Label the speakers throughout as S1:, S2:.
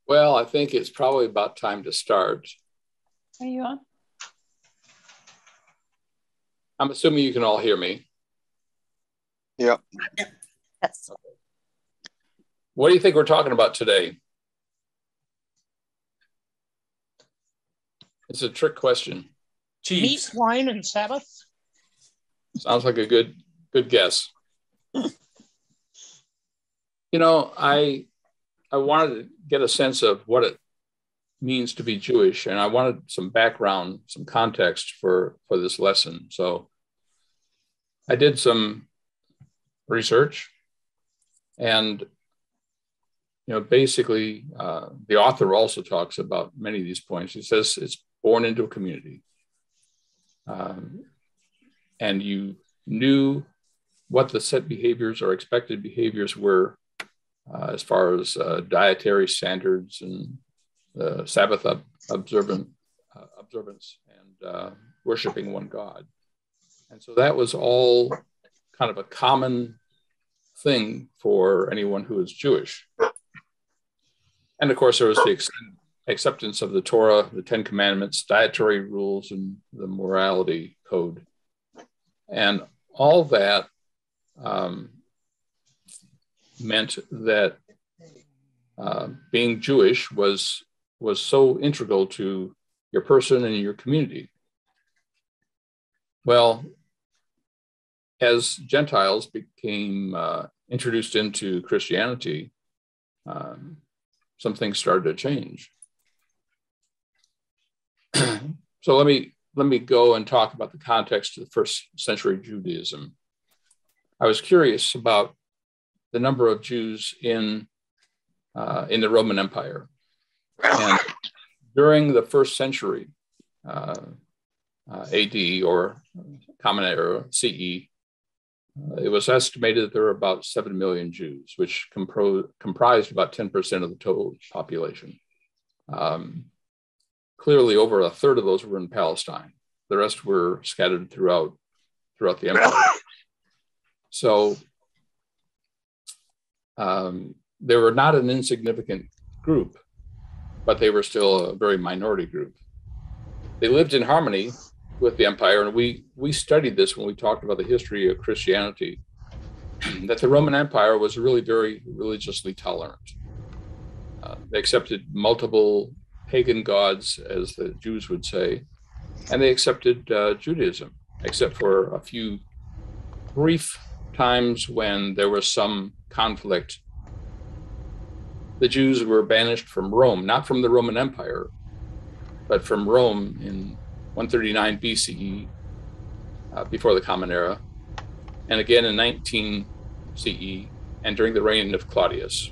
S1: Well, I think it's probably about time to start.
S2: Are you on?
S1: I'm assuming you can all hear me.
S3: Yep.
S2: Yes.
S1: What do you think we're talking about today? It's a trick question.
S4: Cheese.
S2: Meat, wine, and Sabbath.
S1: Sounds like a good guess. You know, I wanted to get a sense of what it means to be Jewish, and I wanted some background, some context for this lesson. So I did some research, and basically, the author also talks about many of these points. He says it's born into a community, and you knew what the set behaviors or expected behaviors were as far as dietary standards and Sabbath observance and worshiping one God. And so that was all kind of a common thing for anyone who is Jewish. And of course, there was the acceptance of the Torah, the Ten Commandments, dietary rules, and the morality code. And all that meant that being Jewish was so integral to your person and your community. Well, as Gentiles became introduced into Christianity, some things started to change. So let me go and talk about the context of the first century Judaism. I was curious about the number of Jews in the Roman Empire. And during the first century AD or Common Era CE, it was estimated that there were about 7 million Jews, which comprised about 10% of the total population. Clearly, over a third of those were in Palestine. The rest were scattered throughout the empire. So they were not an insignificant group, but they were still a very minority group. They lived in harmony with the empire, and we studied this when we talked about the history of Christianity, that the Roman Empire was really very religiously tolerant. They accepted multiple pagan gods, as the Jews would say, and they accepted Judaism, except for a few brief times when there was some conflict. The Jews were banished from Rome, not from the Roman Empire, but from Rome in 139 BCE, before the Common Era, and again in 19 CE, and during the reign of Claudius.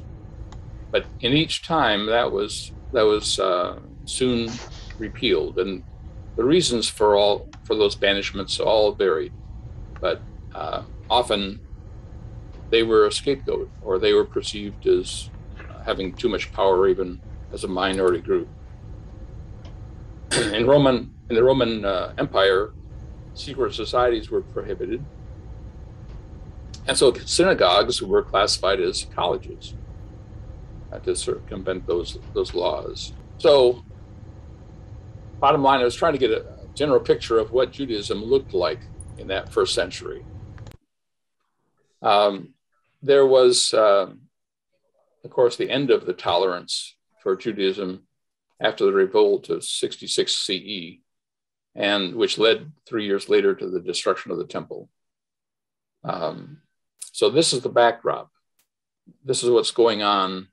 S1: But in each time, that was soon repealed, and the reasons for those banishments all varied. But often they were a scapegoat, or they were perceived as having too much power, even as a minority group. In the Roman Empire, secret societies were prohibited, and so synagogues were classified as colleges to circumvent those laws. So, bottom line, I was trying to get a general picture of what Judaism looked like in that first century. There was, of course, the end of the tolerance for Judaism after the revolt of 66 CE, and which led 3 years later to the destruction of the temple. So this is the backdrop. This is what's going on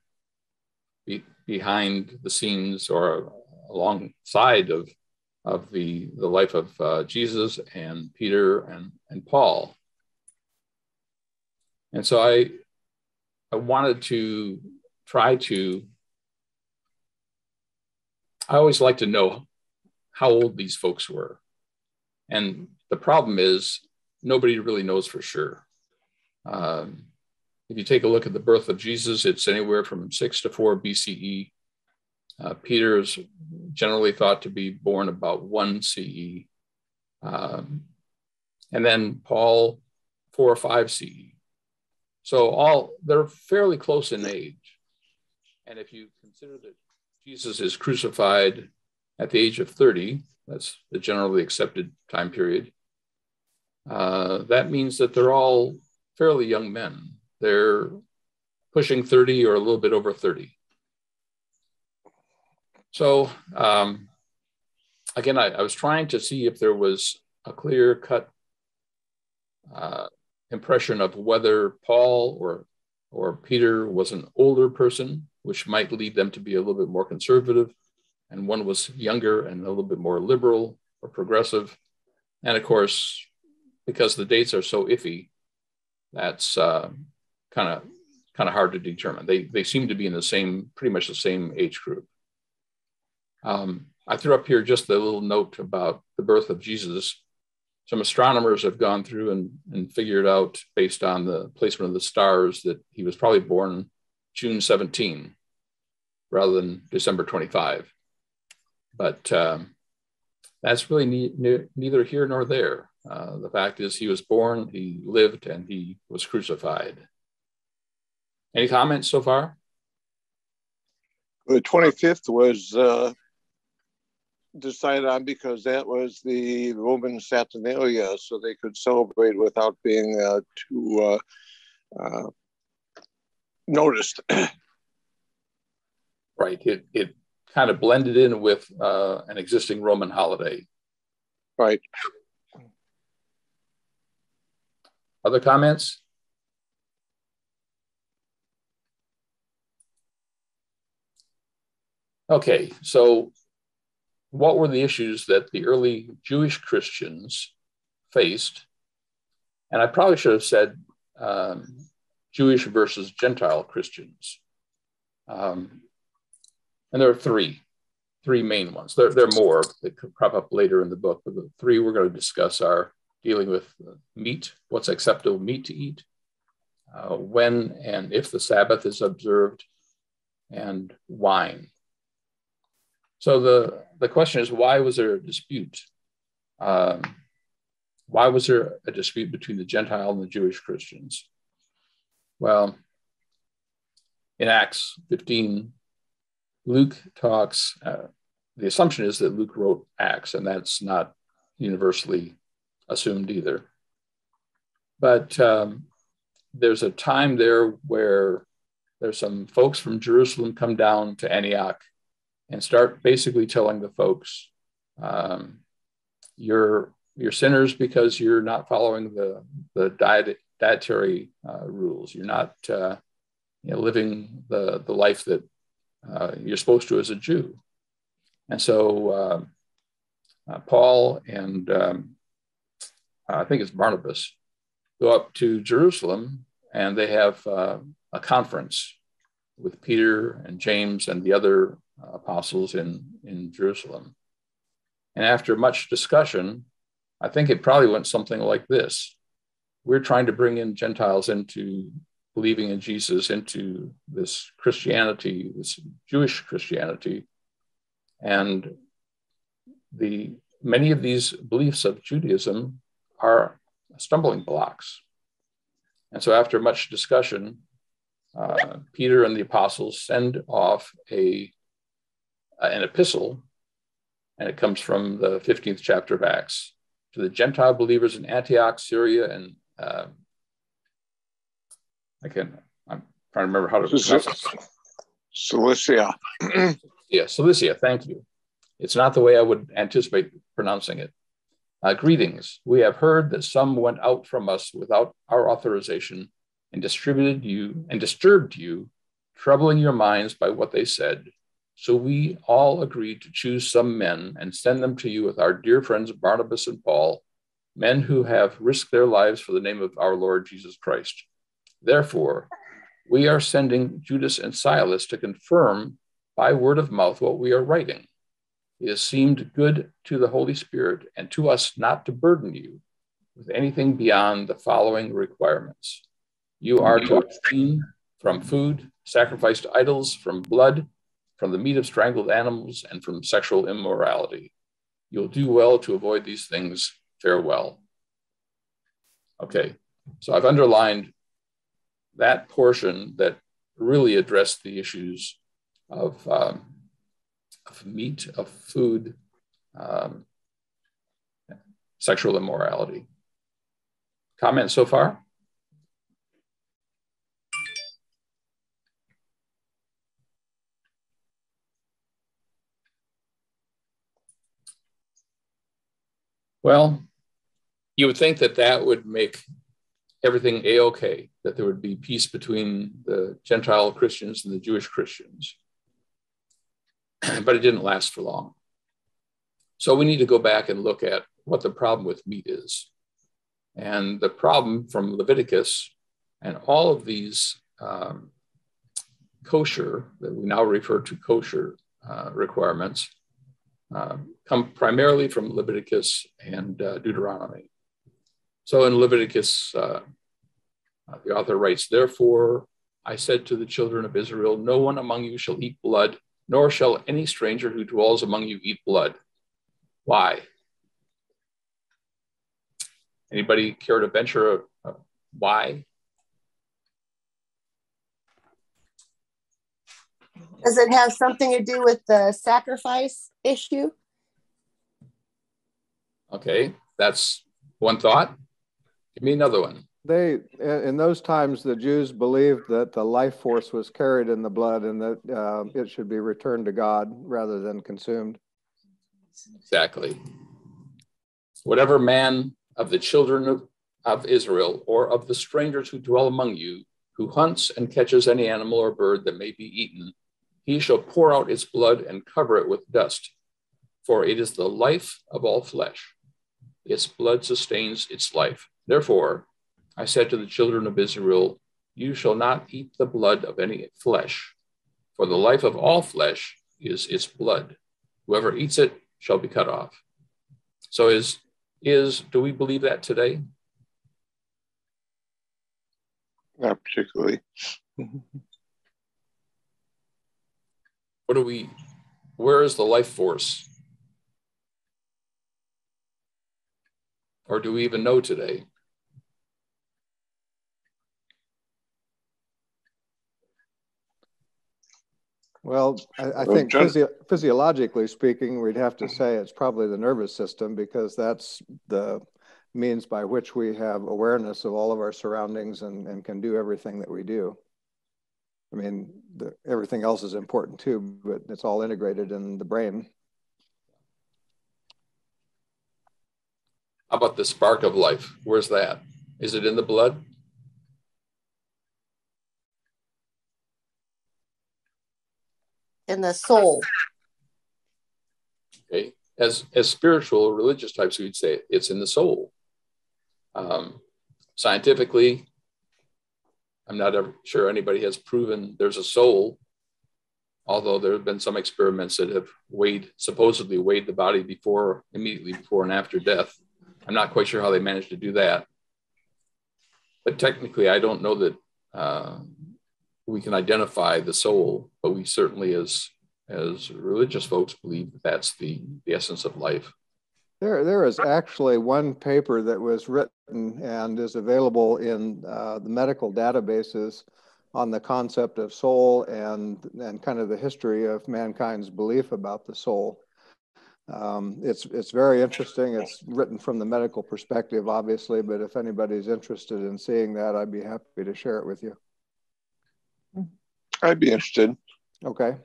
S1: behind the scenes or alongside of the life of Jesus and Peter and Paul. And so I wanted to I always like to know how old these folks were. And the problem is nobody really knows for sure. If you take a look at the birth of Jesus, it's anywhere from 6 to 4 BCE. Peter is generally thought to be born about 1 CE. And then Paul, 4 or 5 CE. So they're fairly close in age. And if you consider that Jesus is crucified at the age of 30. That's the generally accepted time period. That means that they're all fairly young men. They're pushing 30 or a little bit over 30. So again, I was trying to see if there was a clear-cut impression of whether Paul or Peter was an older person, which might lead them to be a little bit more conservative, and one was younger and a little bit more liberal or progressive. And of course, because the dates are so iffy, that's kind of hard to determine. They seem to be in pretty much the same age group. I threw up here just a little note about the birth of Jesus. Some astronomers have gone through and figured out, based on the placement of the stars, that he was probably born June 17 rather than December 25. But that's really neither here nor there. The fact is, he was born, he lived, and he was crucified. Any comments so far?
S3: The 25th was decided on because that was the Roman Saturnalia, so they could celebrate without being too noticed.
S1: Right. It kind of blended in with an existing Roman holiday.
S3: Right.
S1: Other comments? Okay, so what were the issues that the early Jewish Christians faced? And I probably should have said Jewish versus Gentile Christians. And there are three main ones. There are more that could crop up later in the book, but the three we're going to discuss are dealing with meat, what's acceptable meat to eat, when and if the Sabbath is observed, and wine. So the question is, why was there a dispute? Why was there a dispute between the Gentile and the Jewish Christians? Well, in Acts 15, Luke talks, the assumption is that Luke wrote Acts, and that's not universally assumed either. But there's a time there where there's some folks from Jerusalem come down to Antioch and start basically telling the folks, you're sinners because you're not following the dietary rules. You're not living the life that you're supposed to as a Jew. And so Paul and I think it's Barnabas go up to Jerusalem, and they have a conference with Peter and James and the other apostles in Jerusalem. And after much discussion, I think it probably went something like this: we're trying to bring in Gentiles into believing in Jesus, into this Christianity, this Jewish Christianity. And many of these beliefs of Judaism are stumbling blocks. And so after much discussion, Peter and the apostles send off an epistle, and it comes from the 15th chapter of Acts, to the Gentile believers in Antioch, Syria, and I'm trying to remember how to pronounce it.
S3: Cilicia.
S1: Yeah, Cilicia, thank you. It's not the way I would anticipate pronouncing it. Greetings. We have heard that some went out from us without our authorization and disturbed you, troubling your minds by what they said. So we all agreed to choose some men and send them to you with our dear friends Barnabas and Paul, men who have risked their lives for the name of our Lord Jesus Christ. Therefore, we are sending Judas and Silas to confirm by word of mouth what we are writing. It has seemed good to the Holy Spirit and to us not to burden you with anything beyond the following requirements. You are to abstain from food sacrificed to idols, from blood, from the meat of strangled animals, and from sexual immorality. You'll do well to avoid these things. Farewell. Okay, so I've underlined that portion that really addressed the issues of meat, of food, sexual immorality. Comments so far? Well, you would think that that would make everything a-okay, that there would be peace between the Gentile Christians and the Jewish Christians. But it didn't last for long. So we need to go back and look at what the problem with meat is. And the problem from Leviticus and all of these kosher, that we now refer to kosher requirements, come primarily from Leviticus and Deuteronomy. So in Leviticus, the author writes, "Therefore, I said to the children of Israel, no one among you shall eat blood, nor shall any stranger who dwells among you eat blood." Why? Anybody care to venture why?
S4: Does it have something to do with the sacrifice issue?
S1: Okay, that's one thought. Give me another one.
S5: In those times, the Jews believed that the life force was carried in the blood and that it should be returned to God rather than consumed.
S1: Exactly. Whatever man of the children of Israel or of the strangers who dwell among you, who hunts and catches any animal or bird that may be eaten, he shall pour out its blood and cover it with dust, for it is the life of all flesh. Its blood sustains its life. Therefore, I said to the children of Israel, you shall not eat the blood of any flesh, for the life of all flesh is its blood. Whoever eats it shall be cut off. So do we believe that today?
S3: Not particularly.
S1: Where is the life force? Or do we even know today?
S5: Well, I think physiologically speaking, we'd have to say it's probably the nervous system, because that's the means by which we have awareness of all of our surroundings and can do everything that we do. I mean, everything else is important too, but it's all integrated in the brain.
S1: How about the spark of life? Where's that? Is it in the blood?
S4: In the soul.
S1: Okay. As spiritual or religious types, we'd say it's in the soul. Scientifically, I'm not ever sure anybody has proven there's a soul, although there have been some experiments that have supposedly weighed the body immediately before and after death. I'm not quite sure how they managed to do that. But technically, I don't know that we can identify the soul, but we certainly, as religious folks, believe that that's the essence of life.
S5: There is actually one paper that was written and is available in the medical databases on the concept of soul and kind of the history of mankind's belief about the soul. It's very interesting. It's written from the medical perspective, obviously, but if anybody's interested in seeing that, I'd be happy to share it with you.
S3: I'd be interested.
S5: Okay.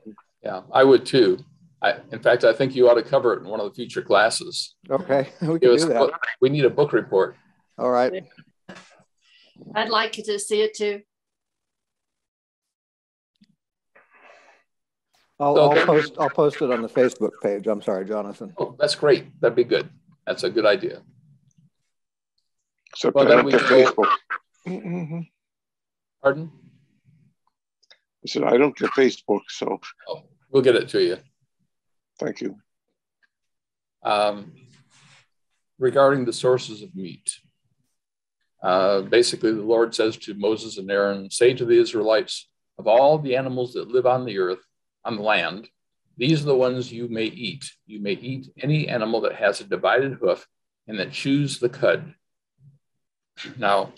S1: Yeah, I would too. In fact, I think you ought to cover it in one of the future classes.
S5: Okay, we can do that.
S1: We need a book report.
S5: All right.
S6: I'd like to see it too.
S5: I'll post it on the Facebook page. I'm sorry, Jonathan.
S1: Oh, that's great. That'd be good. That's a good idea.
S3: So
S1: well, then we
S3: Facebook.
S1: Pardon?
S3: I said I don't get Facebook, so.
S1: Oh, we'll get it to you.
S3: Thank you.
S1: Regarding the sources of meat, basically the Lord says to Moses and Aaron, say to the Israelites, of all the animals that live on the earth, on the land, these are the ones you may eat. You may eat any animal that has a divided hoof and that chews the cud. Now,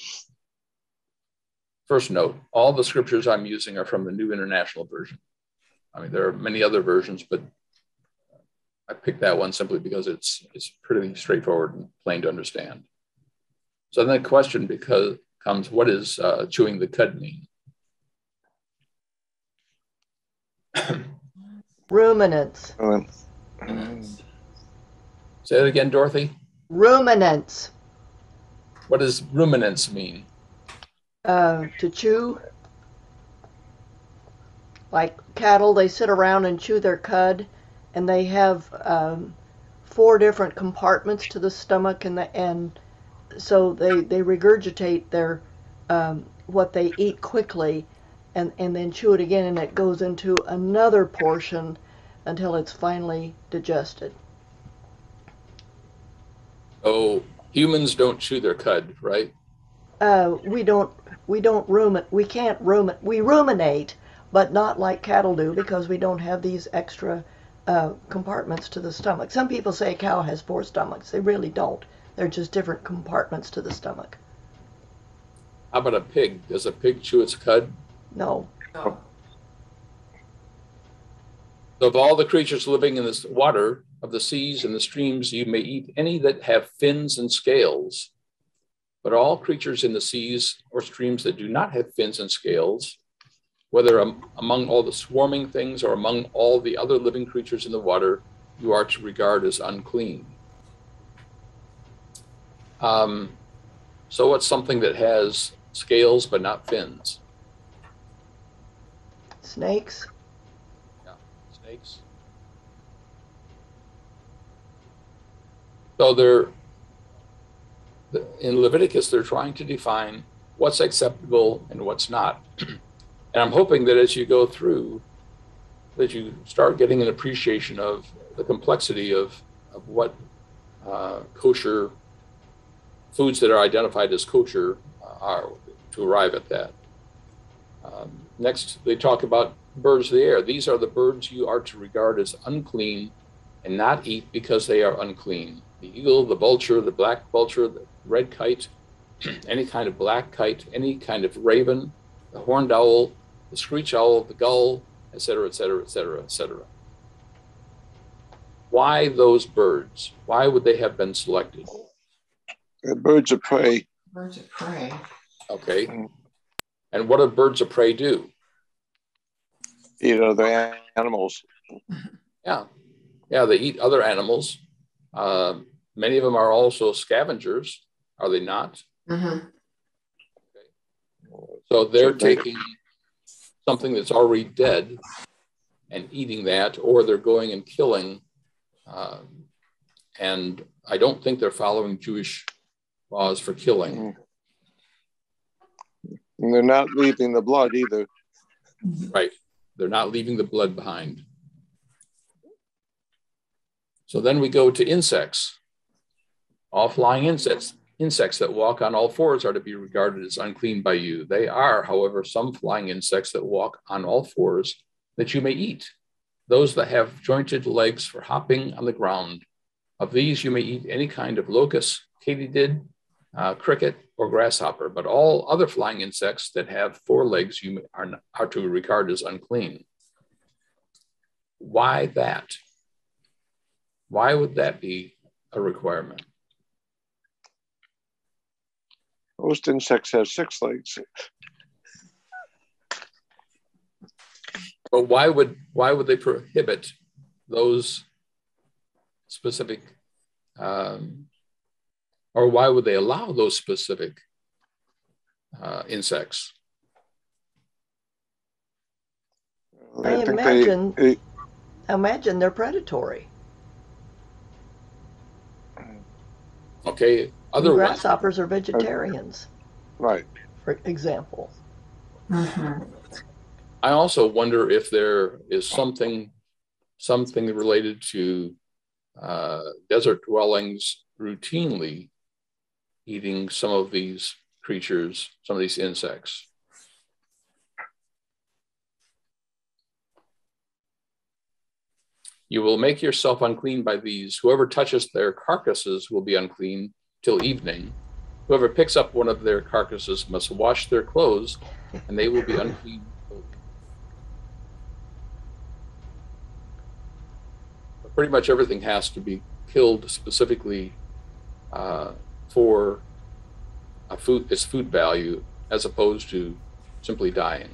S1: first note, all the scriptures I'm using are from the New International Version. I mean, there are many other versions, but I picked that one simply because it's pretty straightforward and plain to understand. So then the question becomes, what does chewing the cud mean?
S7: Ruminants.
S1: Say that again, Dorothy.
S7: Ruminants.
S1: What does ruminants mean?
S7: To chew. Like cattle, they sit around and chew their cud, and they have 4 different compartments to the stomach, and so they regurgitate their what they eat quickly, and then chew it again, and it goes into another portion until it's finally digested.
S1: Oh, humans don't chew their cud, right?
S7: We don't ruminate. We can't ruminate. We ruminate, but not like cattle do, because we don't have these extra compartments to the stomach. Some people say a cow has 4 stomachs. They really don't. They're just different compartments to the stomach.
S1: How about a pig? Does a pig chew its cud?
S7: No.
S1: So of all the creatures living in this water of the seas and the streams, you may eat any that have fins and scales. But all creatures in the seas or streams that do not have fins and scales, whether among all the swarming things or among all the other living creatures in the water, you are to regard as unclean. So what's something that has scales but not fins?
S7: Snakes.
S1: Yeah, snakes. So in Leviticus, they're trying to define what's acceptable and what's not. And I'm hoping that as you go through, that you start getting an appreciation of the complexity of what kosher foods that are identified as kosher are, to arrive at that. Next, they talk about birds of the air. These are the birds you are to regard as unclean and not eat because they are unclean. The eagle, the vulture, the black vulture, the red kite, any kind of black kite, any kind of raven, the horned owl, the screech owl, the gull, etc., etc., etc., etc. Why those birds? Why would they have been selected?
S3: Birds of prey.
S2: Birds of prey.
S1: Okay. And what do birds of prey do?
S3: Eat other animals.
S1: Yeah. Yeah, they eat other animals. Many of them are also scavengers, are they not?
S2: Mm-hmm.
S1: Okay. So they're taking something that's already dead and eating that, or they're going and killing. And I don't think they're following Jewish laws for killing.
S3: And they're not leaving the blood either.
S1: Right. They're not leaving the blood behind. So then we go to insects. All flying insects that walk on all fours are to be regarded as unclean by you. They are, however, some flying insects that walk on all fours that you may eat. Those that have jointed legs for hopping on the ground. Of these, you may eat any kind of locust, katydid, cricket, or grasshopper, but all other flying insects that have 4 legs you are to regard as unclean. Why that? Why would that be a requirement?
S3: Most insects have 6 legs.
S1: But why would they prohibit those specific, or why would they allow those specific insects?
S7: I imagine they're predatory.
S1: Okay, other
S7: grasshoppers are vegetarians,
S3: right?
S7: For example.
S2: Mm-hmm.
S1: I also wonder if there is something related to desert dwellings routinely eating some of these creatures, some of these insects. You will make yourself unclean by these. Whoever touches their carcasses will be unclean till evening. Whoever picks up one of their carcasses must wash their clothes, and they will be unclean. pretty much everything has to be killed specifically for its food value, as opposed to simply dying.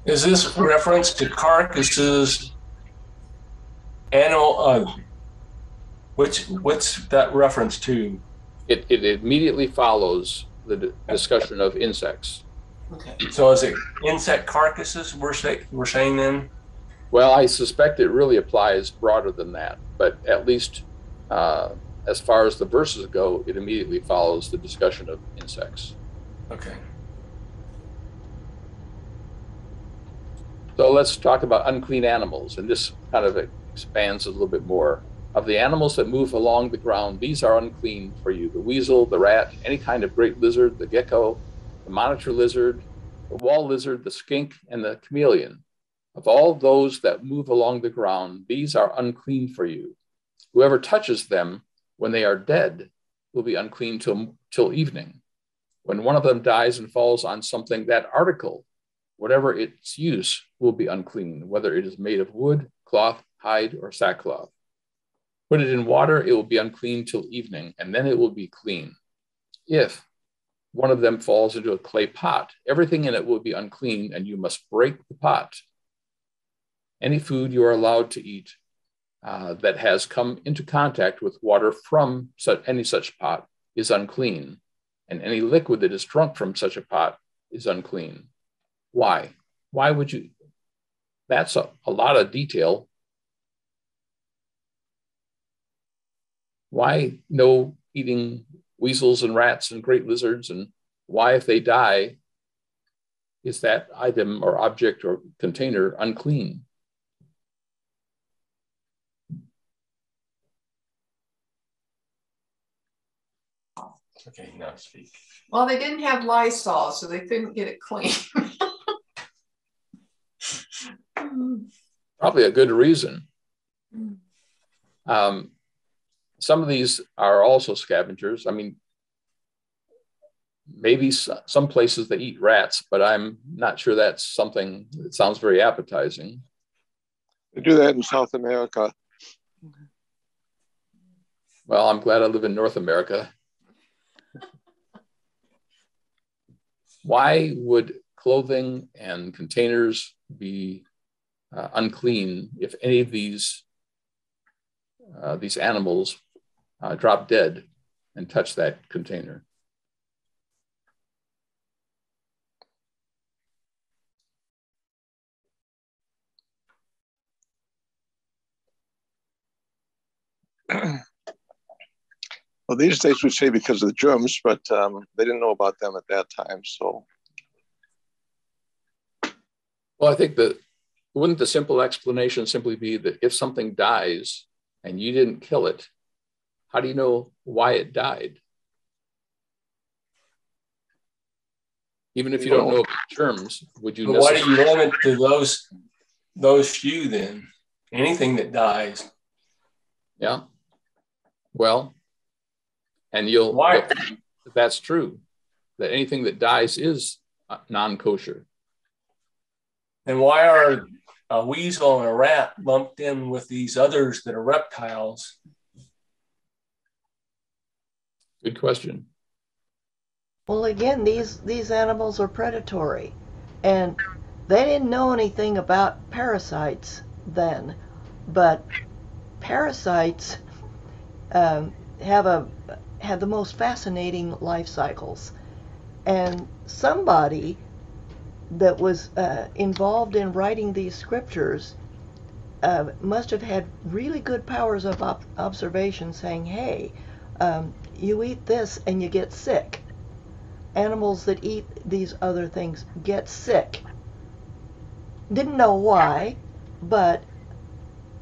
S8: Is this reference to carcasses? What's that reference to?
S1: It immediately follows the discussion of insects.
S2: Okay.
S8: So is it insect carcasses we're saying then?
S1: Well, I suspect it really applies broader than that, but at least as far as the verses go, it immediately follows the discussion of insects.
S8: Okay.
S1: So let's talk about unclean animals, and this kind of expands a little bit more. Of the animals that move along the ground, these are unclean for you: the weasel, the rat, any kind of great lizard, the gecko, the monitor lizard, the wall lizard, the skink, and the chameleon. Of all those that move along the ground, these are unclean for you. Whoever touches them when they are dead will be unclean till evening. When one of them dies and falls on something, that article, whatever its use, will be unclean, whether it is made of wood, cloth, hide, or sackcloth. Put it in water, it will be unclean till evening, and then it will be clean. If one of them falls into a clay pot, everything in it will be unclean, and you must break the pot. Any food you are allowed to eat that has come into contact with water from any such pot is unclean, and any liquid that is drunk from such a pot is unclean. Why? Why would you? That's a lot of detail. Why no eating weasels and rats and great lizards? And why, if they die, is that item or object or container unclean?
S8: Okay, now speak.
S2: Well, they didn't have Lysol, so they couldn't get it clean.
S1: Probably a good reason. Some of these are also scavengers. I mean, maybe some places they eat rats, but I'm not sure that's something that sounds very appetizing.
S3: They do that in South America.
S1: Well, I'm glad I live in North America. Why would clothing and containers be unclean if any of these animals drop dead and touch that container?
S3: Well, these days we say because of the germs, but they didn't know about them at that time. So,
S1: well, I think that wouldn't the simple explanation simply be that if something dies and you didn't kill it, how do you know why it died? Even if you don't know about germs, would you?
S8: But why do you limit to those few then? Anything that dies.
S1: Yeah. Well, and that's true, that anything that dies is non-kosher.
S8: And why are a weasel and a rat lumped in with these others that are reptiles?
S1: Good question.
S7: Well, again, these animals are predatory, and they didn't know anything about parasites then, but parasites have the most fascinating life cycles, and somebody that was involved in writing these scriptures must have had really good powers of observation, saying, hey, you eat this and you get sick. Animals that eat these other things get sick. Didn't know why, but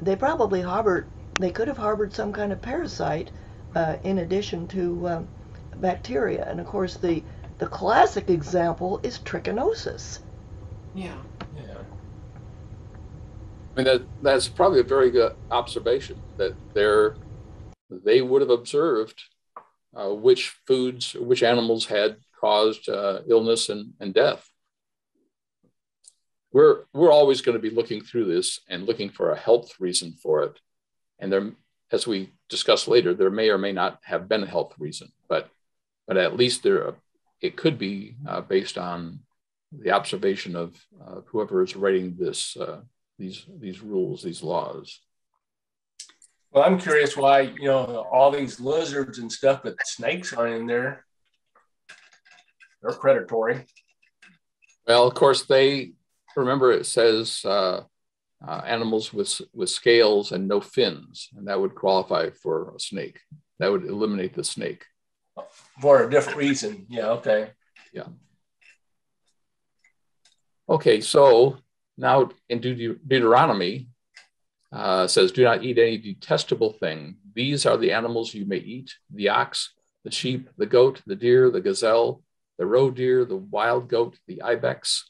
S7: they probably could have harbored some kind of parasite in addition to bacteria. And of course, the classic example is trichinosis.
S2: Yeah.
S1: I mean, that's probably a very good observation, that they would have observed which foods, which animals had caused illness and death. We're always going to be looking through this and looking for a health reason for it. And there, as we discuss later, there may or may not have been a health reason, but at least it could be based on the observation of whoever is writing these rules, these laws.
S8: Well, I'm curious why, all these lizards and stuff, but snakes aren't in there. They're predatory.
S1: Well, of course, remember it says animals with scales and no fins, and that would qualify for a snake. That would eliminate the snake.
S8: For a different reason. Yeah, okay.
S1: Yeah. Okay, so now in Deuteronomy, says, do not eat any detestable thing. These are the animals you may eat: the ox, the sheep, the goat, the deer, the gazelle, the roe deer, the wild goat, the ibex,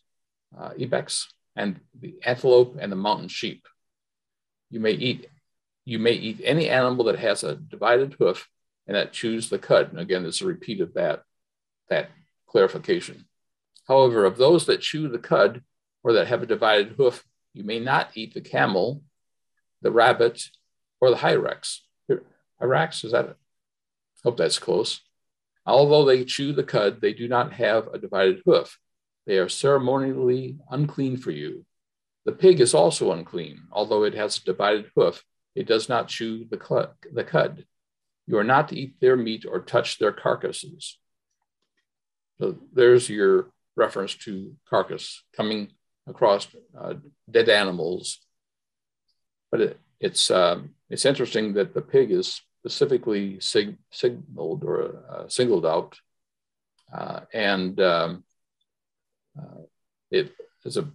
S1: and the antelope and the mountain sheep. You may eat any animal that has a divided hoof and that chews the cud. And again, there's a repeat of that clarification. However, of those that chew the cud or that have a divided hoof, you may not eat the camel, the rabbit, or the hyrax. Hyrax, is that it? Hope that's close. Although they chew the cud, they do not have a divided hoof. They are ceremonially unclean for you. The pig is also unclean. Although it has a divided hoof, it does not chew the cud. You are not to eat their meat or touch their carcasses. So there's your reference to carcass, coming across dead animals. But it's interesting that the pig is specifically signaled or singled out, and it is a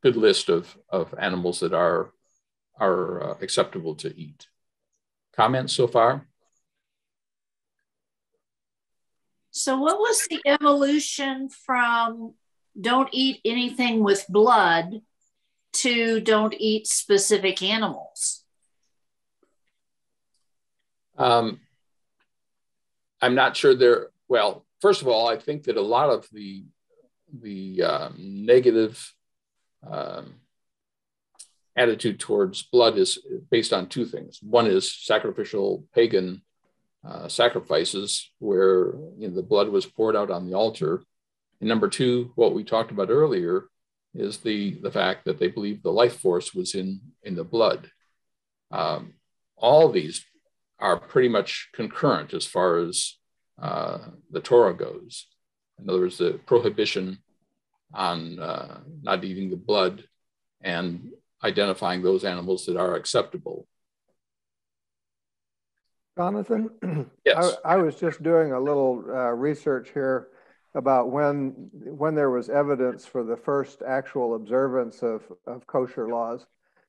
S1: good list of animals that are acceptable to eat. Comments so far?
S6: So what was the evolution from don't eat anything with blood to don't eat specific animals?
S1: I'm not sure well, first of all, I think that a lot of the negative attitude towards blood is based on two things. One is sacrificial pagan sacrifices where the blood was poured out on the altar. And number two, what we talked about earlier, is the fact that they believe the life force was in the blood. All these are pretty much concurrent as far as the Torah goes. In other words, the prohibition on not eating the blood and identifying those animals that are acceptable.
S5: Jonathan?
S1: Yes.
S5: I was just doing a little research here about when there was evidence for the first actual observance of kosher laws.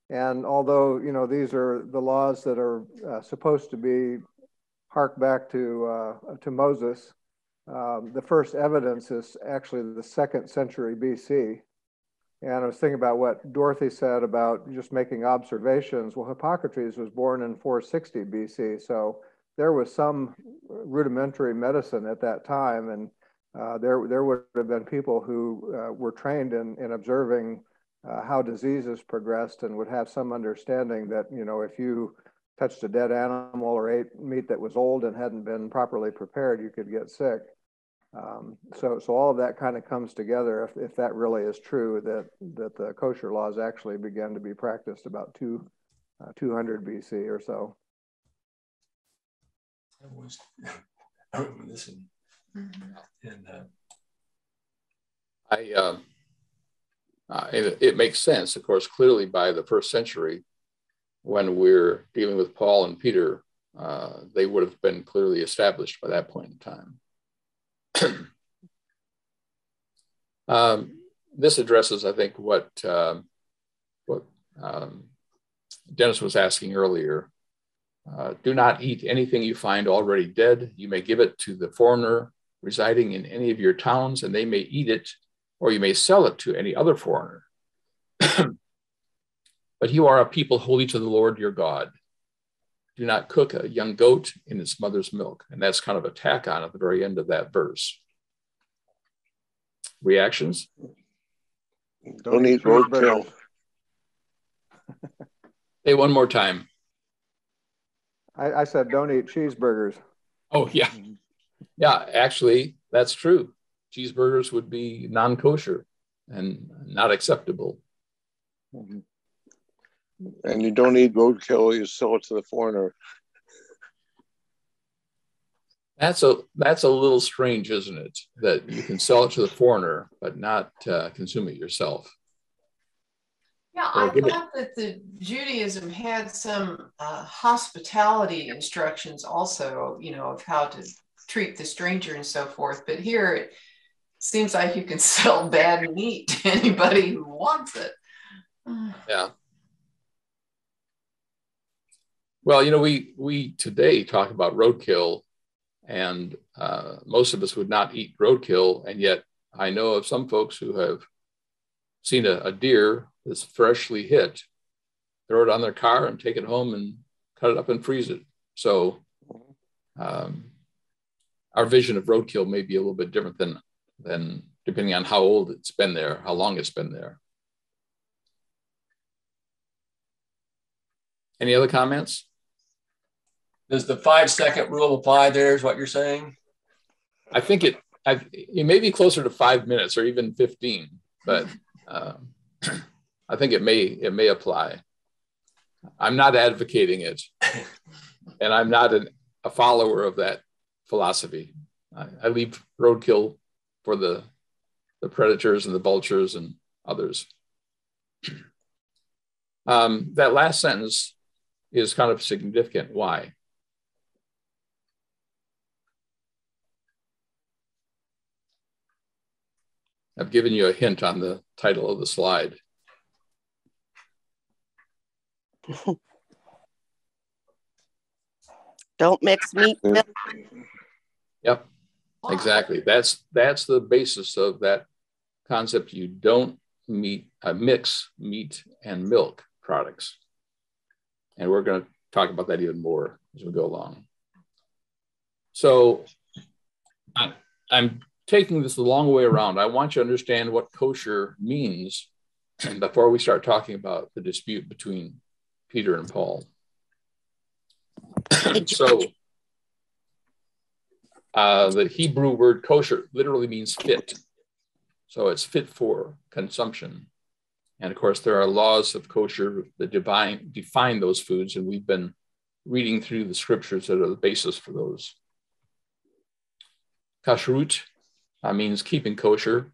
S5: And although, these are the laws that are supposed to be hark back to Moses, the first evidence is actually the 2nd century BC. And I was thinking about what Dorothy said about just making observations. Well, Hippocrates was born in 460 BC, so there was some rudimentary medicine at that time, and there would have been people who were trained in observing how diseases progressed and would have some understanding that, if you touched a dead animal or ate meat that was old and hadn't been properly prepared, you could get sick. So all of that kind of comes together if that really is true, that the kosher laws actually began to be practiced about 200 BC or so.
S8: I remember this
S1: it makes sense, of course, clearly by the 1st century, when we're dealing with Paul and Peter, they would have been clearly established by that point in time. This addresses, I think, what Dennis was asking earlier. Do not eat anything you find already dead. You may give it to the foreigner residing in any of your towns, and they may eat it, or you may sell it to any other foreigner. But you are a people holy to the Lord your God. Do not cook a young goat in its mother's milk. And that's kind of a tack on at the very end of that verse. Reactions?
S3: Don't eat roadkill.
S1: Hey, one more time.
S5: I said don't eat cheeseburgers.
S1: Oh, yeah. Yeah, actually, that's true. Cheeseburgers would be non-kosher and not acceptable.
S3: And you don't eat roadkill, you sell it to the foreigner.
S1: That's a little strange, isn't it? That you can sell it to the foreigner, but not consume it yourself.
S2: Yeah, I thought that the Judaism had some hospitality instructions also, you know, of how to treat the stranger and so forth. But here it seems like you can sell bad meat to anybody who wants it.
S1: Yeah. Well, you know, we today talk about roadkill, and most of us would not eat roadkill, and yet I know of some folks who have seen a deer that's freshly hit, throw it on their car and take it home and cut it up and freeze it. So our vision of roadkill may be a little bit different than depending on how old it's been there, how long it's been there. Any other comments?
S8: Does the 5-second rule apply there, is what you're saying?
S1: I think it may be closer to 5 minutes or even 15, but I think it may apply. I'm not advocating it, and I'm not a follower of that philosophy. I leave roadkill for the predators and the vultures and others. That last sentence is kind of significant. Why? I've given you a hint on the title of the slide.
S4: Don't mix meat.
S1: Yep, exactly. That's the basis of that concept. You don't mix meat and milk products. And we're going to talk about that even more as we go along. So I'm taking this the long way around. I want you to understand what kosher means before we start talking about the dispute between Peter and Paul. So the Hebrew word kosher literally means fit. So it's fit for consumption. And of course, there are laws of kosher that define those foods, and we've been reading through the scriptures that are the basis for those. Kashrut means keeping kosher,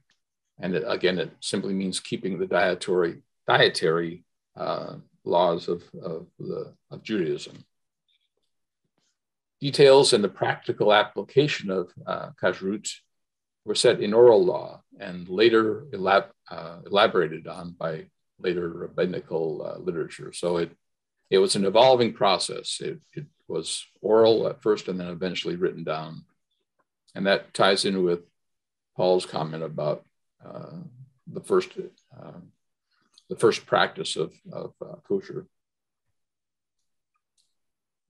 S1: and it simply means keeping the dietary laws of Judaism. Details and the practical application of kashrut were set in oral law and later elaborated on by later rabbinical literature. So it was an evolving process. It was oral at first and then eventually written down. And that ties in with Paul's comment about the first practice of kosher.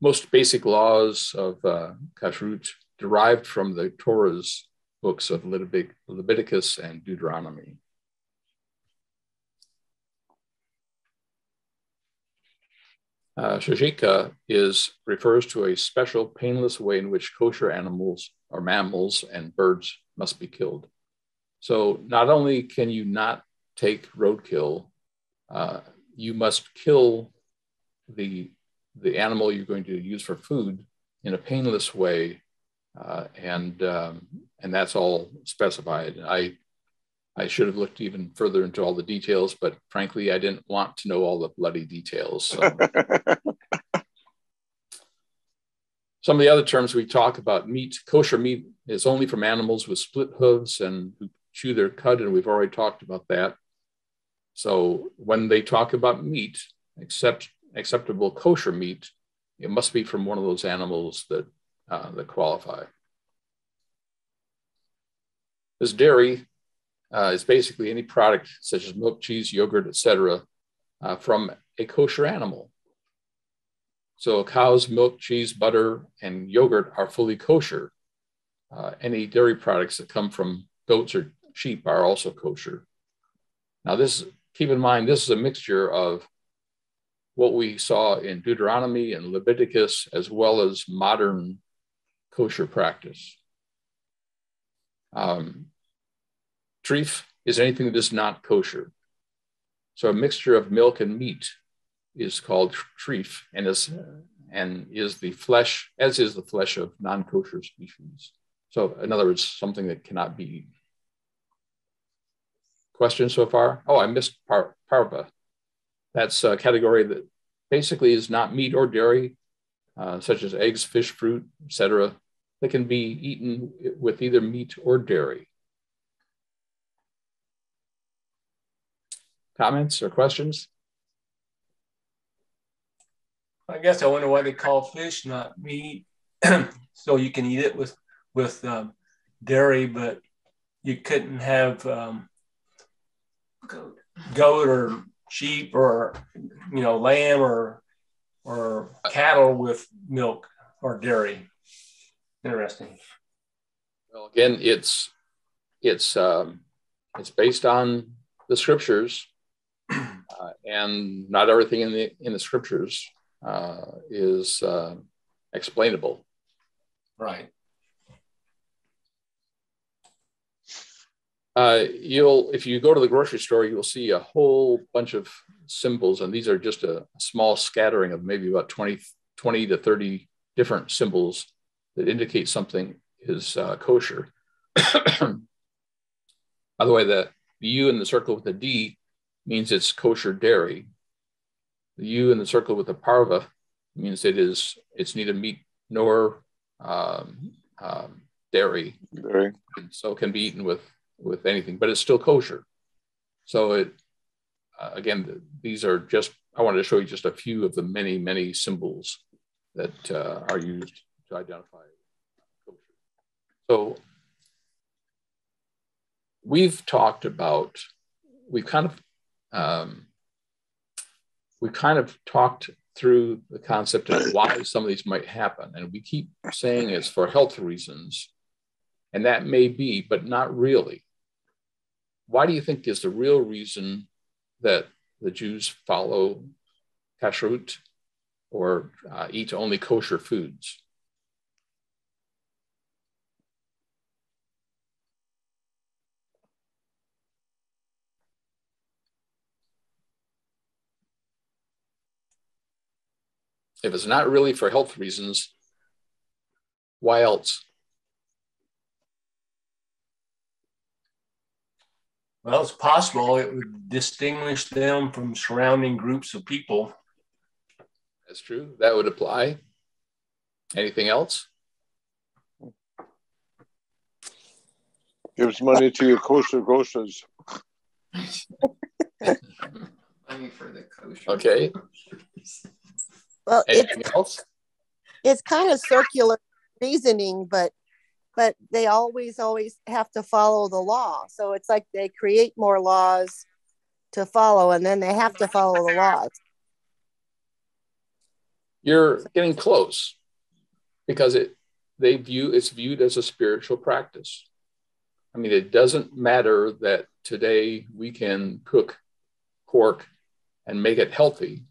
S1: Most basic laws of kashrut derived from the Torah's books of Leviticus and Deuteronomy. Shajika refers to a special painless way in which kosher animals or mammals and birds must be killed. So not only can you not take roadkill, you must kill the animal you're going to use for food in a painless way, and that's all specified. I should have looked even further into all the details, but frankly, I didn't want to know all the bloody details. So. Some of the other terms we talk about: meat. Kosher meat is only from animals with split hooves and who chew their cud, and we've already talked about that. So when they talk about meat, acceptable kosher meat, it must be from one of those animals that qualify. This dairy is basically any product such as milk, cheese, yogurt, etc., from a kosher animal. So cows, milk, cheese, butter, and yogurt are fully kosher. Any dairy products that come from goats or sheep are also kosher. Now keep in mind, this is a mixture of what we saw in Deuteronomy and Leviticus, as well as modern kosher practice. Treif is anything that is not kosher. So a mixture of milk and meat is called treif, and is the flesh, as is the flesh of non-kosher species. So in other words, something that cannot be eaten. Questions so far? Oh, I missed parva. That's a category that basically is not meat or dairy, such as eggs, fish, fruit, etc. That can be eaten with either meat or dairy. Comments or questions?
S8: I guess I wonder why they call fish not meat. So you can eat it with dairy, but you couldn't have goat or sheep or lamb or cattle with milk or dairy. Interesting.
S1: Well, again, it's based on the scriptures, and not everything in the scriptures is explainable.
S8: Right.
S1: If you go to the grocery store, you'll see a whole bunch of symbols, and these are just a small scattering of maybe about 20 to 30 different symbols that indicate something is kosher. By the way, the U in the circle with the D means it's kosher dairy. The U in the circle with the parva means it's neither meat nor dairy. So it can be eaten with anything, but it's still kosher. So again, these are just, I wanted to show you just a few of the many, many symbols that are used to identify kosher. So we've kind of talked through the concept of why some of these might happen. And we keep saying it's for health reasons, and that may be, but not really. Why do you think is the real reason that the Jews follow kashrut or eat only kosher foods? If it's not really for health reasons, why else?
S8: Well, it's possible it would distinguish them from surrounding groups of people.
S1: That's true. That would apply. Anything else?
S3: Gives money to your kosher grocers.
S2: Money for the kosher.
S1: Okay.
S4: Well,
S1: anything else?
S4: It's kind of circular reasoning, but they always have to follow the law. So it's like they create more laws to follow, and then they have to follow the laws.
S1: You're getting close, because it's viewed as a spiritual practice. I mean, it doesn't matter that today we can cook pork and make it healthy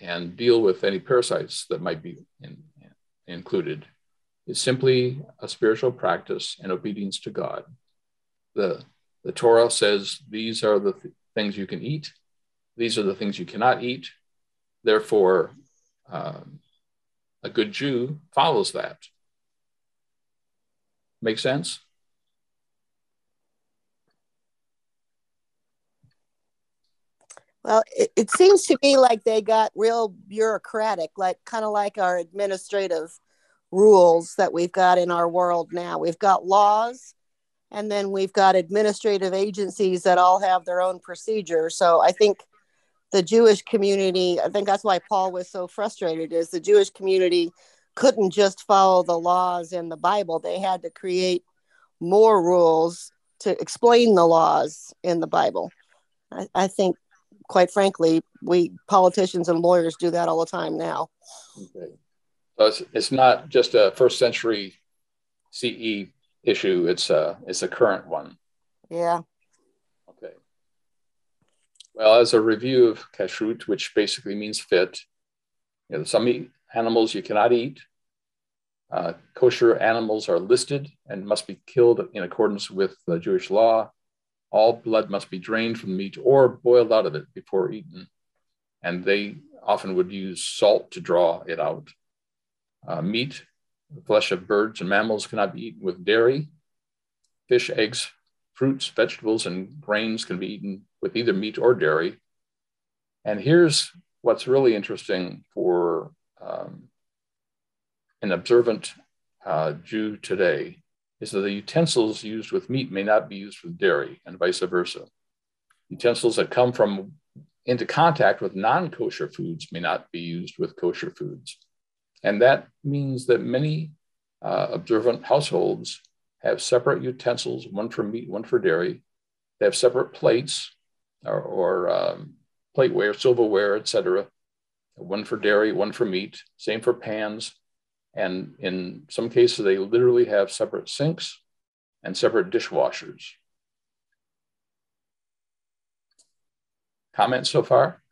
S1: and deal with any parasites that might be included. It's simply a spiritual practice and obedience to God. The Torah says these are the things you can eat. These are the things you cannot eat. Therefore, a good Jew follows that. Make sense?
S4: Well, it seems to me like they got real bureaucratic, kind of like our administrative rules that we've got in our world now. We've got laws, and then we've got administrative agencies that all have their own procedures. So I think the Jewish community, I think that's why Paul was so frustrated, is the Jewish community couldn't just follow the laws in the Bible. They had to create more rules to explain the laws in the Bible. I think, quite frankly, we politicians and lawyers do that all the time now.
S1: Okay. So it's not just a first century CE issue. It's a current one.
S4: Yeah.
S1: Okay. Well, as a review of kashrut, which basically means fit, some animals you cannot eat. Kosher animals are listed and must be killed in accordance with the Jewish law. All blood must be drained from the meat or boiled out of it before eaten. And they often would use salt to draw it out. Meat, the flesh of birds and mammals cannot be eaten with dairy. Fish, eggs, fruits, vegetables, and grains can be eaten with either meat or dairy. And here's what's really interesting for an observant Jew today, is that the utensils used with meat may not be used with dairy, and vice versa. Utensils that come into contact with non-kosher foods may not be used with kosher foods. And that means that many observant households have separate utensils, one for meat, one for dairy. They have separate plates or plateware, silverware, etc. One for dairy, one for meat, same for pans. And in some cases, they literally have separate sinks and separate dishwashers. Comments so far?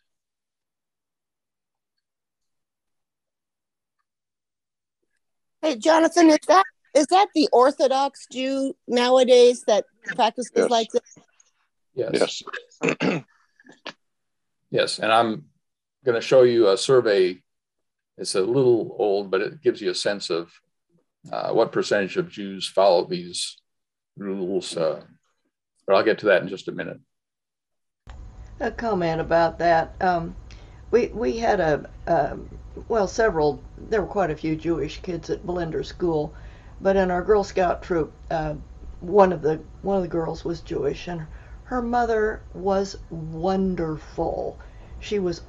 S4: Hey, Jonathan, is that the Orthodox Jew nowadays that practices like this?
S1: Yes. Yes. Yes, and I'm going to show you a survey. It's a little old, but it gives you a sense of what percentage of Jews follow these rules. But I'll get to that in just a minute.
S7: A comment about that. We had several, there were quite a few Jewish kids at Blender School, but in our Girl Scout troop, one of the girls was Jewish, and her mother was wonderful. She was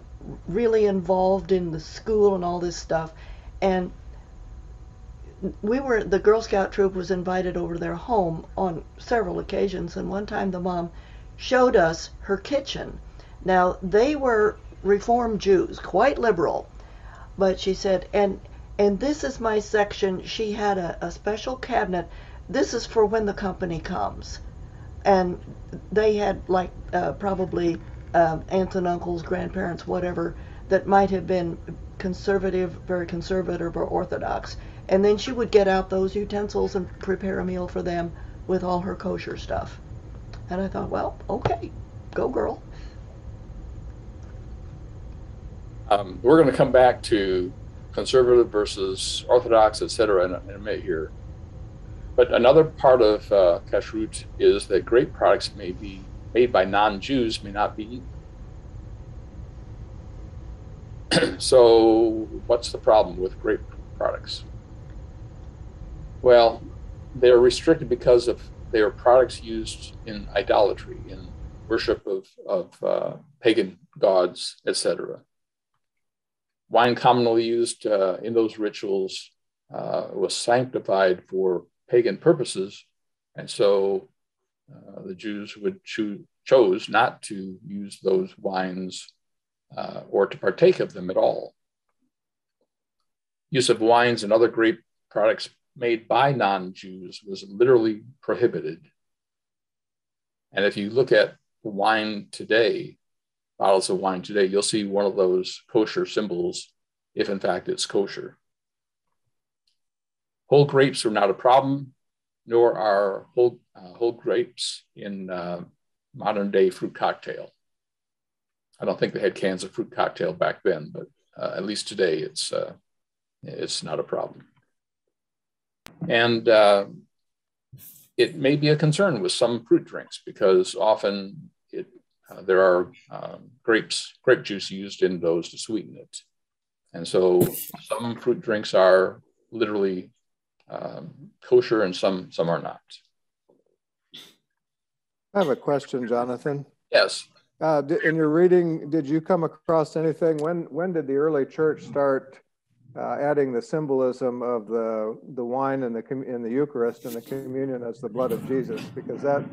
S7: really involved in the school and all this stuff, and the Girl Scout troop was invited over to their home on several occasions, and one time the mom showed us her kitchen. Now, they were Reformed Jews, quite liberal, but she said, and this is my section. She had a special cabinet. This is for when the company comes. And they had probably aunts and uncles, grandparents, whatever, that might have been conservative, very conservative or Orthodox. And then she would get out those utensils and prepare a meal for them with all her kosher stuff. And I thought, well, okay, go girl.
S1: We're going to come back to conservative versus Orthodox, etc. in a minute here. But another part of kashrut is that grape products may be made by non-Jews may not be eaten. So what's the problem with grape products? Well, they're restricted because they are products used in idolatry, in worship of pagan gods, etc. Wine commonly used in those rituals was sanctified for pagan purposes, and so the Jews chose not to use those wines or to partake of them at all. Use of wines and other grape products made by non-Jews was literally prohibited. And if you look at wine today, bottles of wine today, you'll see one of those kosher symbols, if in fact it's kosher. Whole grapes are not a problem, nor are whole grapes in modern day fruit cocktail. I don't think they had cans of fruit cocktail back then, but at least today it's not a problem. And it may be a concern with some fruit drinks because often there are grape juice used in those to sweeten it. And so some fruit drinks are literally kosher and some are not.
S5: I have a question, Jonathan.
S1: Yes.
S5: In your reading, did you come across anything? When did the early church start adding the symbolism of the wine in the Eucharist and the communion as the blood of Jesus? Because that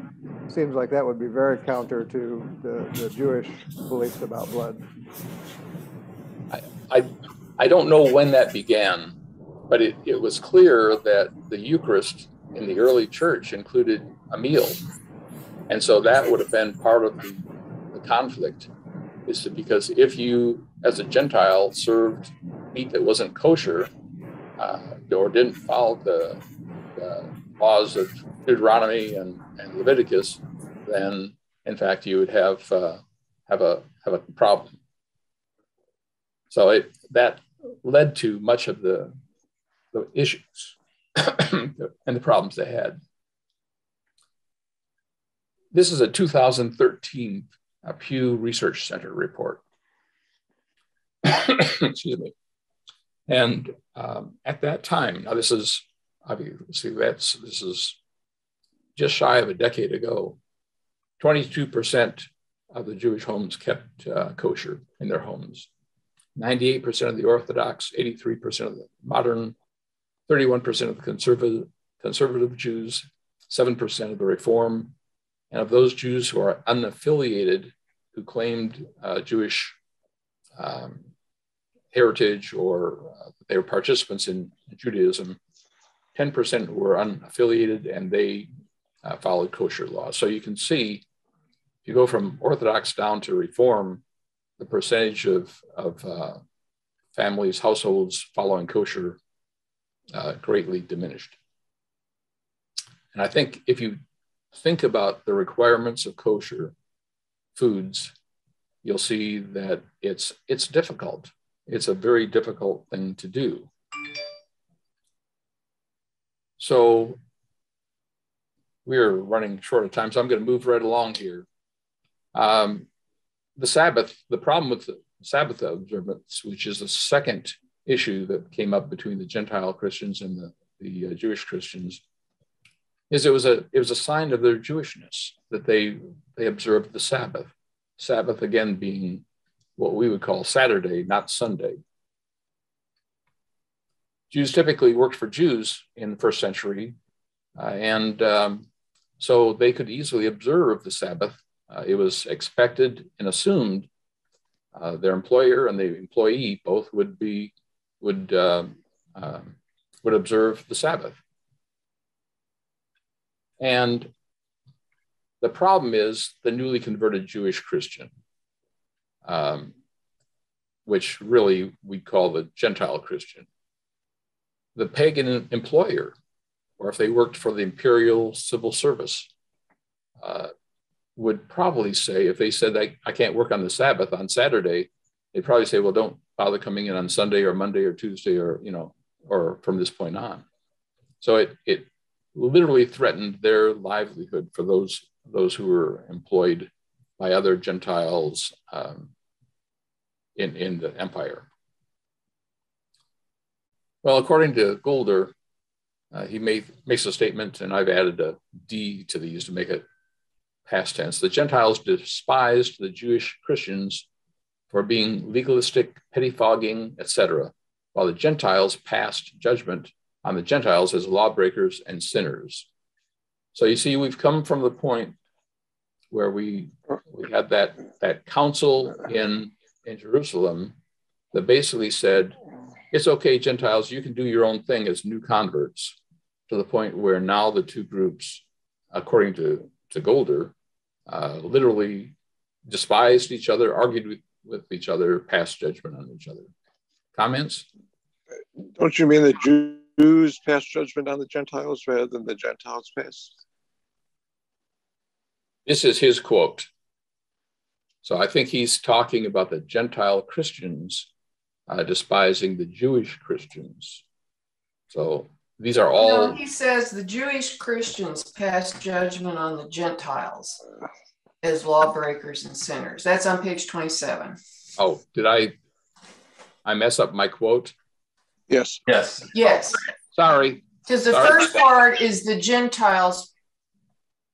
S5: seems like that would be very counter to the Jewish beliefs about blood.
S1: I don't know when that began, but it was clear that the Eucharist in the early church included a meal. And so that would have been part of the conflict is because if you, as a Gentile, served meat that wasn't kosher or didn't follow the laws of Deuteronomy and Leviticus, then in fact you would have a problem. So that led to much of the issues and the problems they had. This is a 2013 Pew Research Center report. Excuse me. And at that time, now this is obviously this is just shy of a decade ago. 22% of the Jewish homes kept kosher in their homes. 98% of the Orthodox, 83% of the modern, 31% of the conservative Jews, 7% of the Reform, and of those Jews who are unaffiliated, who claimed Jewish heritage or they were participants in Judaism, 10% were unaffiliated and they followed kosher law. So you can see, if you go from Orthodox down to Reform, the percentage of families, households following kosher greatly diminished. And I think if you think about the requirements of kosher foods, you'll see that it's difficult. It's a very difficult thing to do. So we're running short of time, so I'm going to move right along here. The Sabbath, the problem with the Sabbath observance, which is the second issue that came up between the Gentile Christians and the Jewish Christians, is it was a sign of their Jewishness that they observed the Sabbath. Sabbath, again, being what we would call Saturday, not Sunday. Jews typically worked for Jews in the first century, so they could easily observe the Sabbath. It was expected and assumed their employer and the employee both would observe the Sabbath. And the problem is the newly converted Jewish Christian, which really we call the Gentile Christian. The pagan employer, or if they worked for the imperial civil service, would probably say, if they said I can't work on the Sabbath on Saturday, they'd probably say, well, don't bother coming in on Sunday or Monday or Tuesday or from this point on. So it literally threatened their livelihood for those who were employed by other Gentiles in the empire. Well, according to Goulder, he makes a statement, and I've added a D to these to make it past tense. The Gentiles despised the Jewish Christians for being legalistic, pettifogging, etc., while the Gentiles passed judgment on the Gentiles as lawbreakers and sinners. So you see, we've come from the point where we had that council in Jerusalem that basically said, it's okay, Gentiles, you can do your own thing as new converts, to the point where now the two groups, according to Goulder, literally despised each other, argued with each other, passed judgment on each other. Comments?
S3: Don't you mean the Jews passed judgment on the Gentiles rather than the Gentiles passed?
S1: This is his quote. So I think he's talking about the Gentile Christians despising the Jewish Christians. So these are all...
S2: No, he says the Jewish Christians passed judgment on the Gentiles as lawbreakers and sinners. That's on page 27.
S1: Oh, did I mess up my quote?
S3: Yes.
S8: Yes.
S2: Yes.
S1: Sorry.
S2: Because the first part is the Gentiles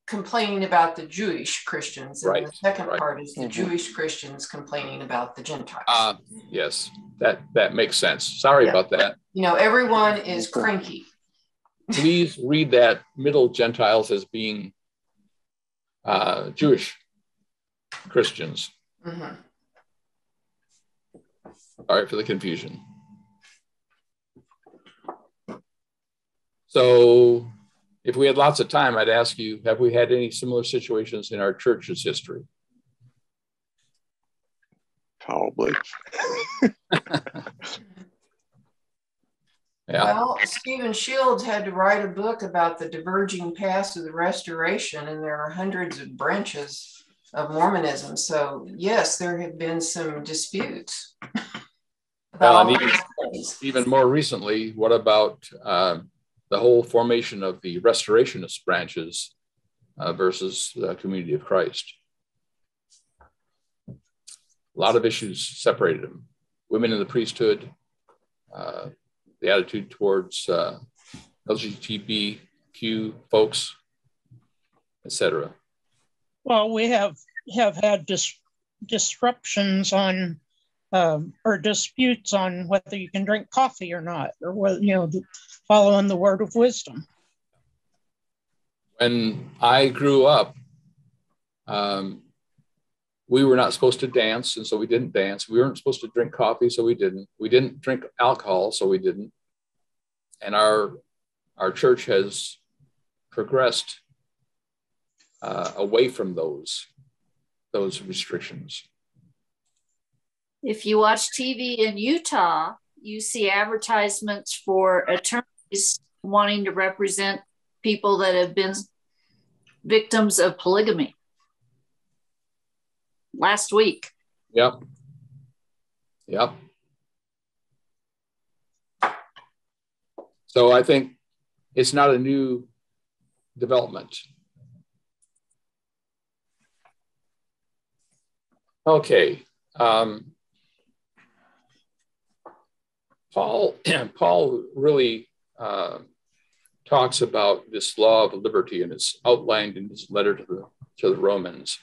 S2: complaining about the Jewish Christians, and the second part is the Jewish Christians complaining about the Gentiles.
S1: Yes, that makes sense. Sorry about that.
S2: Everyone is cranky.
S1: Please read that middle Gentiles as being Jewish Christians.
S2: Mm-hmm.
S1: Sorry for the confusion. So if we had lots of time, I'd ask you, have we had any similar situations in our church's history?
S3: probably.
S1: Yeah.
S2: Well, Stephen Shields had to write a book about the diverging paths of the Restoration, and there are hundreds of branches of Mormonism. So, yes, there have been some disputes.
S1: Well, and even more recently, what about the whole formation of the Restorationist branches versus the Community of Christ? A lot of issues separated them. Women in the priesthood, the attitude towards LGBTQ folks, etc.
S9: Well, we have had disruptions on or disputes on whether you can drink coffee or not, or whether, following the word of wisdom.
S1: When I grew up, we were not supposed to dance, and so we didn't dance. We weren't supposed to drink coffee, so we didn't. We didn't drink alcohol, so we didn't. And our church has progressed away from those restrictions.
S6: If you watch TV in Utah, you see advertisements for attorneys wanting to represent people that have been victims of polygamy. Last week.
S1: Yep. So I think it's not a new development. Okay. Paul really talks about this law of liberty, and it's outlined in his letter to the Romans.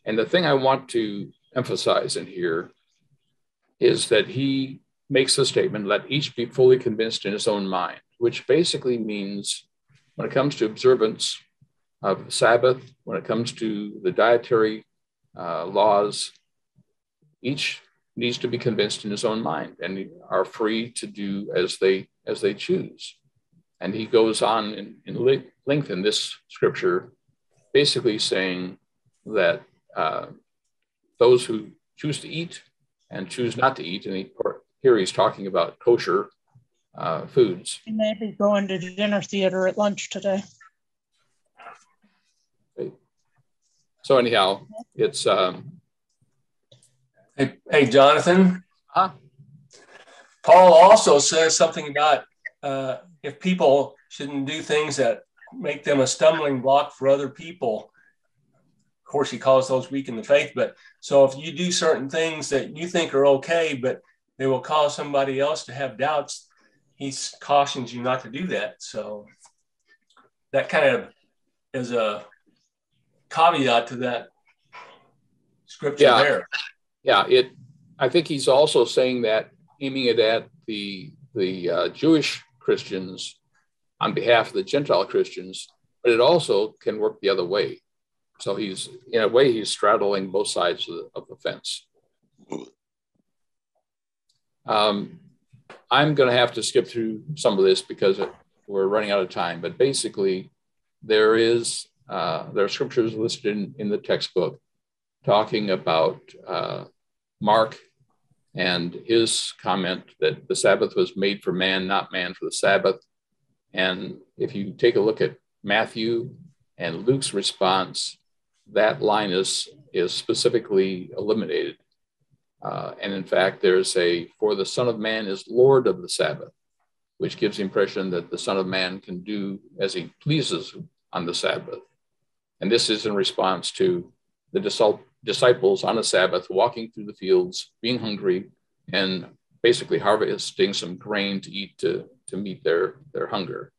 S1: And the thing I want to emphasize in here is that he makes the statement, let each be fully convinced in his own mind, which basically means when it comes to observance of Sabbath, when it comes to the dietary laws, each needs to be convinced in his own mind and are free to do as they choose. And he goes on in length in this scripture, basically saying that those who choose to eat and choose not to eat, and here he's talking about kosher foods.
S9: You may be going to dinner theater at lunch today.
S1: Okay. So anyhow, it's...
S8: Hey, Jonathan. Huh? Paul also says something about if people shouldn't do things that make them a stumbling block for other people. Of course, he calls those weak in the faith. But so if you do certain things that you think are okay, but they will cause somebody else to have doubts, he cautions you not to do that. So that kind of is a caveat to that scripture there.
S1: Yeah, I think he's also saying that, aiming it at the Jewish Christians on behalf of the Gentile Christians, but it also can work the other way. So he's straddling both sides of the fence. I'm going to have to skip through some of this because we're running out of time. But basically, there are scriptures listed in the textbook talking about Mark and his comment that the Sabbath was made for man, not man for the Sabbath. And if you take a look at Matthew and Luke's response, that line is specifically eliminated. And in fact, there's for the Son of Man is Lord of the Sabbath, which gives the impression that the Son of Man can do as he pleases on the Sabbath. And this is in response to the disciples on a Sabbath walking through the fields, being hungry, and basically harvesting some grain to eat to meet their hunger.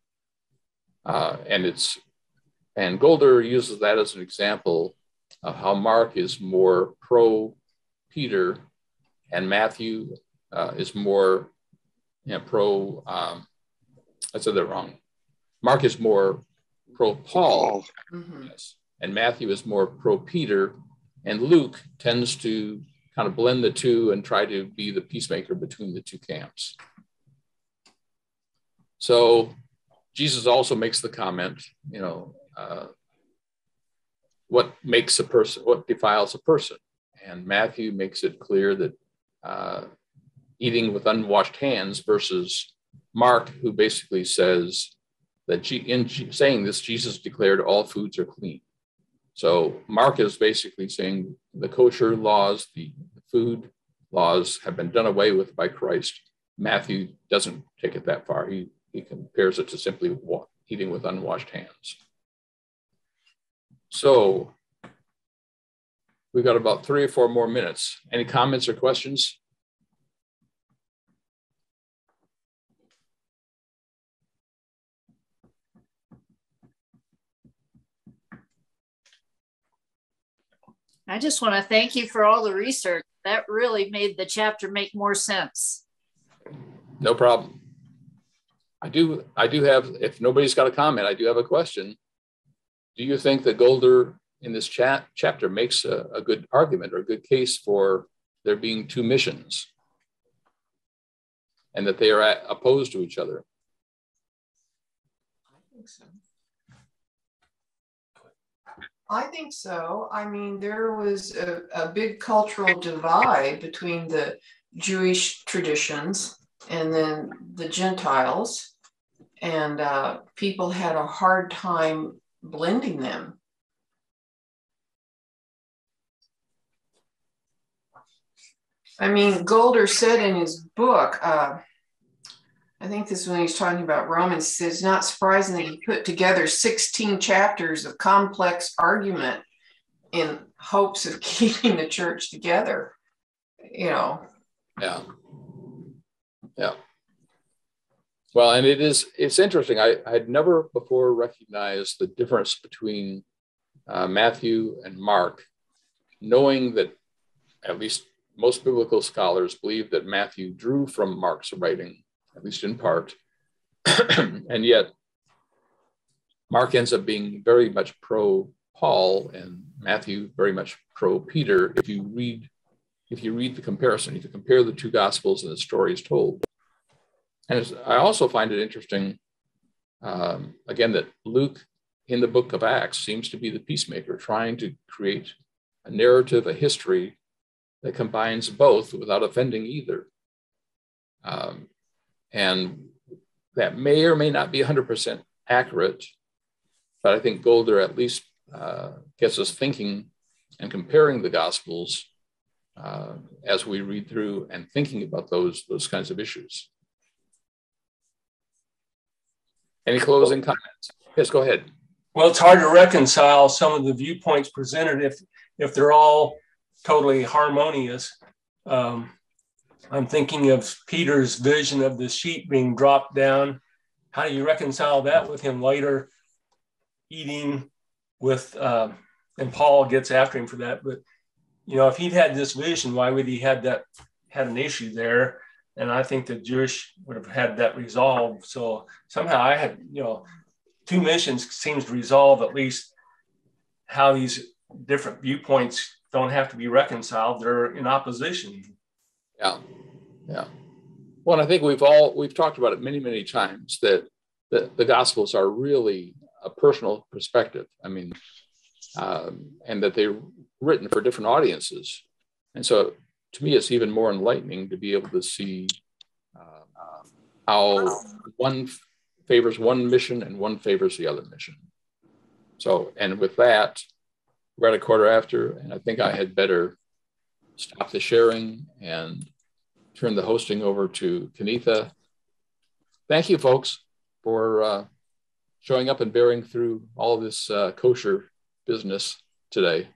S1: And Goulder uses that as an example of how Mark is more pro-Peter and Matthew is more pro, I said that wrong. Mark is more pro-Paul, yes, and Matthew is more pro-Peter, and Luke tends to kind of blend the two and try to be the peacemaker between the two camps. So Jesus also makes the comment, what makes a person, what defiles a person? And Matthew makes it clear that eating with unwashed hands, versus Mark, who basically says that in saying this, Jesus declared all foods are clean. So Mark is basically saying the kosher laws, the food laws have been done away with by Christ. Matthew doesn't take it that far. He compares it to simply eating with unwashed hands. So we've got about 3 or 4 more minutes. Any comments or questions?
S6: I just want to thank you for all the research. That really made the chapter make more sense.
S1: No problem. I do have, if nobody's got a comment, I do have a question. Do you think that Goulder in this chapter makes a good argument or a good case for there being 2 missions and that they are opposed to each other?
S2: I think so. I mean, there was a big cultural divide between the Jewish traditions and then the Gentiles, and people had a hard time blending them. I mean, Goulder said in his book, I think this is when he's talking about Romans, it's not surprising that he put together 16 chapters of complex argument in hopes of keeping the church together, you know.
S1: Yeah. Yeah. Well, and it's interesting. I had never before recognized the difference between Matthew and Mark, knowing that at least most biblical scholars believe that Matthew drew from Mark's writing, at least in part. And yet Mark ends up being very much pro Paul and Matthew very much pro Peter. If you read the comparison, if you compare the 2 gospels and the stories told. And I also find it interesting, again, that Luke in the book of Acts seems to be the peacemaker, trying to create a narrative, a history that combines both without offending either. And that may or may not be 100% accurate, but I think Goulder at least gets us thinking and comparing the Gospels as we read through and thinking about those kinds of issues. Any closing comments? Yes, go ahead.
S8: Well, it's hard to reconcile some of the viewpoints presented if they're all totally harmonious. I'm thinking of Peter's vision of the sheep being dropped down. How do you reconcile that with him later eating with, and Paul gets after him for that. But, you know, if he'd had this vision, why would he had an issue there? And I think the Jewish would have had that resolved. So somehow I had, you know, 2 missions seems to resolve at least how these different viewpoints don't have to be reconciled. They're in opposition.
S1: Yeah. Yeah. Well, and I think we've talked about it many, many times that the Gospels are really a personal perspective. I mean, and that they're written for different audiences. And so to me, it's even more enlightening to be able to see how one favors one mission and one favors the other mission. So, and with that, we're at 1/4 and I think I had better stop the sharing and turn the hosting over to Kenitha. Thank you, folks, for showing up and bearing through all of this kosher business today.